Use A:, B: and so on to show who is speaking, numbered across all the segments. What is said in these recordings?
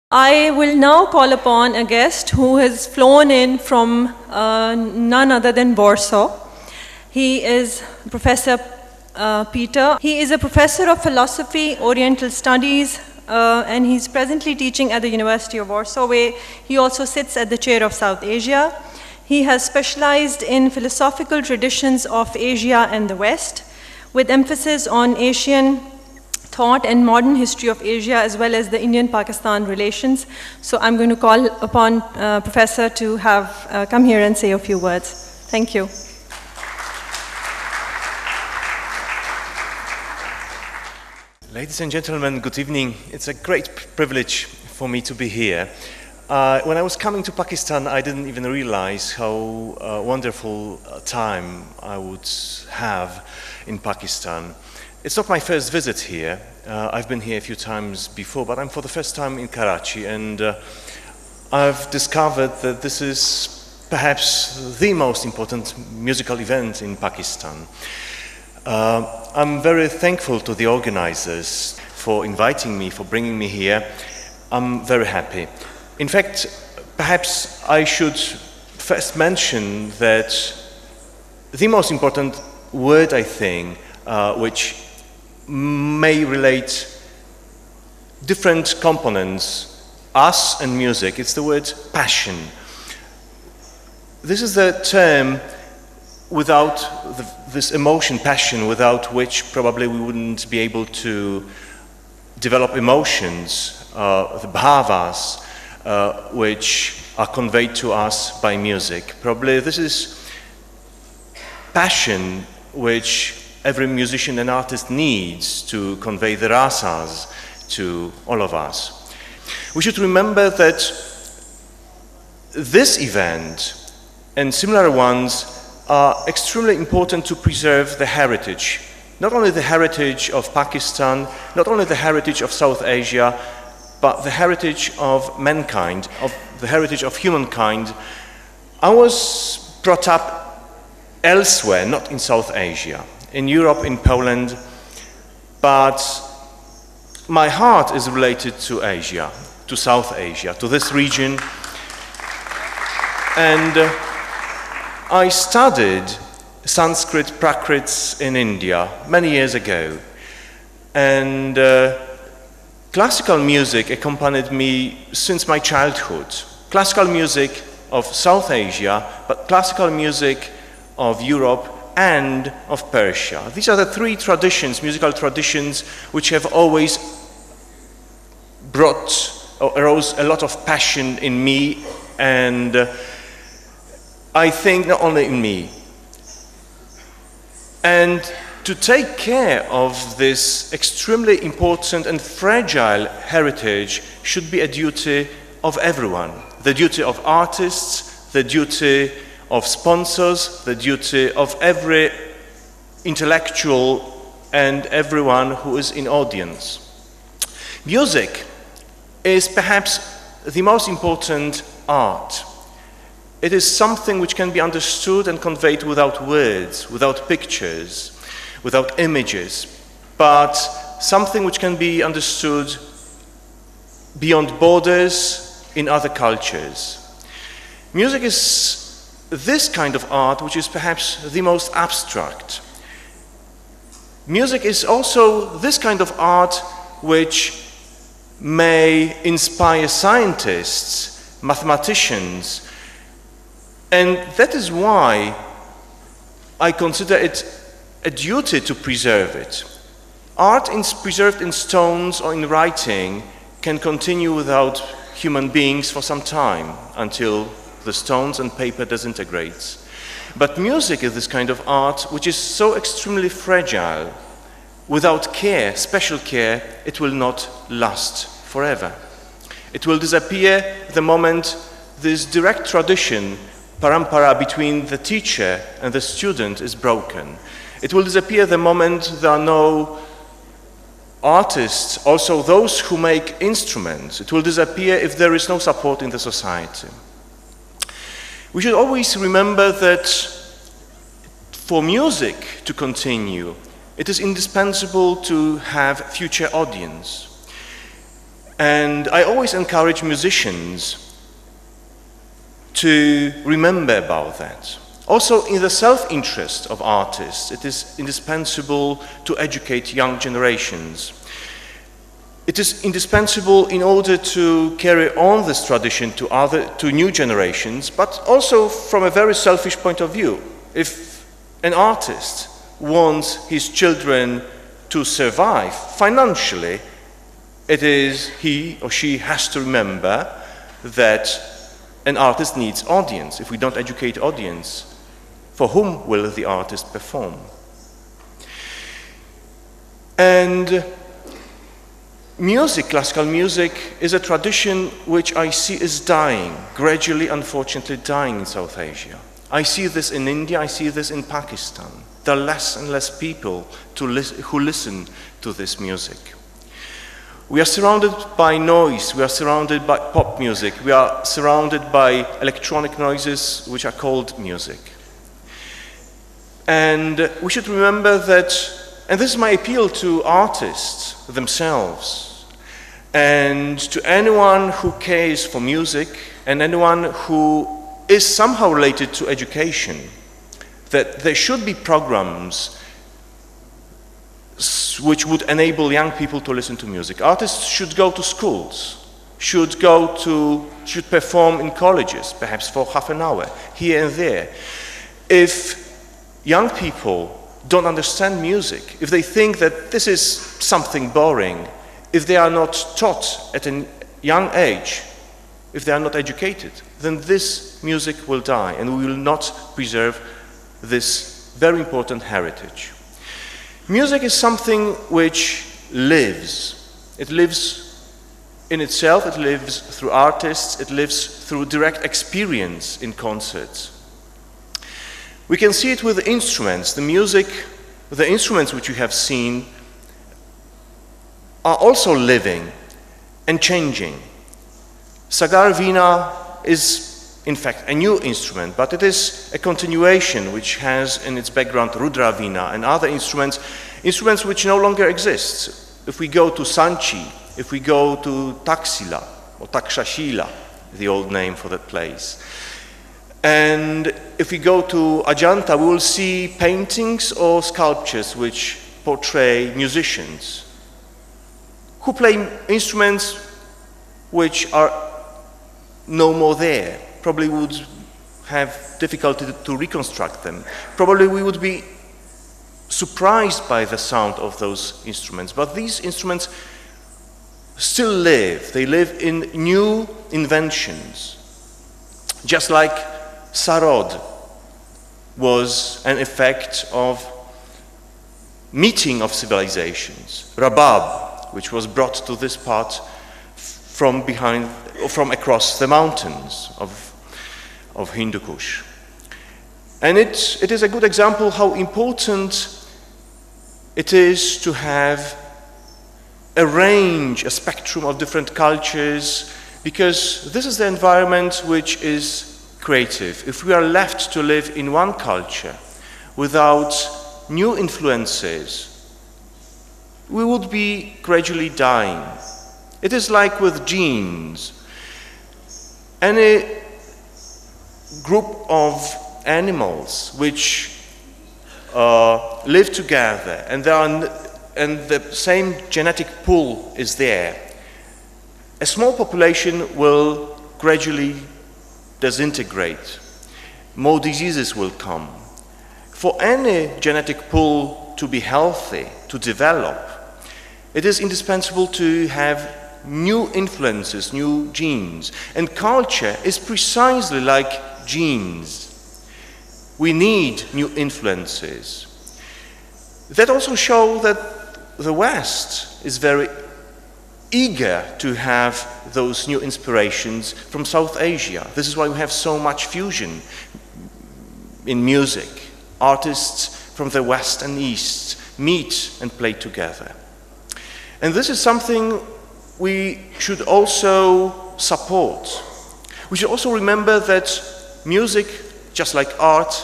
A: I will now call upon a guest who has flown in from none other than Warsaw. He is Professor Piotre. He is a professor of philosophy, Oriental studies, and he's presently teaching at the University of Warsaw, where he also sits at the chair of South Asia. He has specialized in philosophical traditions of Asia and the West, with emphasis on Asian thought and modern history of Asia, as well as the Indian-Pakistan relations. So I'm going to call upon Professor to have come here and say a few words. Thank you.
B: Ladies and gentlemen, good evening. It's a great privilege for me to be here. When I was coming to Pakistan, I didn't even realize how wonderful time I would have in Pakistan. It's not my first visit here. I've been here a few times before, but I'm for the first time in Karachi, and I've discovered that this is perhaps the most important musical event in Pakistan. I'm very thankful to the organizers for inviting me, for bringing me here. I'm very happy. In fact, perhaps I should first mention that the most important word, I think, which may relate different components, us and music, it's the word passion. This is the term without this emotion, passion, without which probably we wouldn't be able to develop emotions, the bhavas, which are conveyed to us by music. Probably this is passion which every musician and artist needs to convey the rasas to all of us. We should remember that this event and similar ones are extremely important to preserve the heritage. Not only the heritage of Pakistan, not only the heritage of South Asia, but the heritage of mankind, of the heritage of humankind. I was brought up elsewhere, not in South Asia, in Europe, in Poland, but my heart is related to Asia, to South Asia, to this region. And I studied Sanskrit Prakrits in India many years ago, and classical music accompanied me since my childhood. Classical music of South Asia, but classical music of Europe and of Persia. These are the three traditions, musical traditions, which have always brought or aroused a lot of passion in me, and I think not only in me. And to take care of this extremely important and fragile heritage should be a duty of everyone. The duty of artists, the duty of sponsors, the duty of every intellectual and everyone who is in audience. Music is perhaps the most important art. It is something which can be understood and conveyed without words, without pictures, without images, but something which can be understood beyond borders in other cultures. Music is this kind of art which is perhaps the most abstract. Music is also this kind of art which may inspire scientists, mathematicians, and that is why I consider it a duty to preserve it. Art preserved in stones or in writing can continue without human beings for some time until the stones and paper disintegrates. But music is this kind of art which is so extremely fragile. Without care, special care, it will not last forever. It will disappear the moment this direct tradition, parampara, between the teacher and the student is broken. It will disappear the moment there are no artists, also those who make instruments. It will disappear if there is no support in the society. We should always remember that for music to continue, it is indispensable to have future audience. And I always encourage musicians to remember about that. Also, in the self-interest of artists, it is indispensable to educate young generations. It is indispensable in order to carry on this tradition to new generations, but also from a very selfish point of view. If an artist wants his children to survive financially, it is he or she has to remember that an artist needs audience. If we don't educate audience, for whom will the artist perform? And music, classical music, is a tradition which I see is dying, gradually, unfortunately, dying in South Asia. I see this in India, I see this in Pakistan. There are less and less people who listen to this music. We are surrounded by noise, we are surrounded by pop music, we are surrounded by electronic noises which are called music. And we should remember that, and this is my appeal to artists themselves, and to anyone who cares for music, and anyone who is somehow related to education, that there should be programs which would enable young people to listen to music. Artists should go to schools, should perform in colleges, perhaps for half an hour, here and there. If young people don't understand music, if they think that this is something boring, if they are not taught at a young age, if they are not educated, then this music will die and we will not preserve this very important heritage. Music is something which lives. It lives in itself, it lives through artists, it lives through direct experience in concerts. We can see it with the instruments. The instruments which you have seen are also living and changing. Sagar Veena is, in fact, a new instrument, but it is a continuation which has in its background Rudra Veena and other instruments which no longer exist. If we go to Sanchi, if we go to Taxila, or Takshashila, the old name for that place, and if we go to Ajanta, we will see paintings or sculptures which portray musicians who play instruments which are no more there. Probably would have difficulty to reconstruct them. Probably we would be surprised by the sound of those instruments. But these instruments still live. They live in new inventions. Just like Sarod was an effect of meeting of civilizations. Rabab, which was brought to this part from across the mountains of Hindu Kush. And it is a good example how important it is to have a range, a spectrum of different cultures, because this is the environment which is creative. If we are left to live in one culture without new influences, we would be gradually dying. It is like with genes. Any group of animals which live together and the same genetic pool is there, a small population will gradually disintegrate. More diseases will come. For any genetic pool to be healthy, to develop, it is indispensable to have new influences, new genes. And culture is precisely like genes. We need new influences. That also shows that the West is very eager to have those new inspirations from South Asia. This is why we have so much fusion in music. Artists from the West and East meet and play together. And this is something we should also support. We should also remember that music, just like art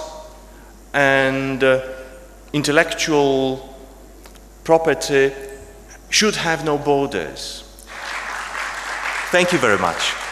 B: and intellectual property, should have no borders. Thank you very much.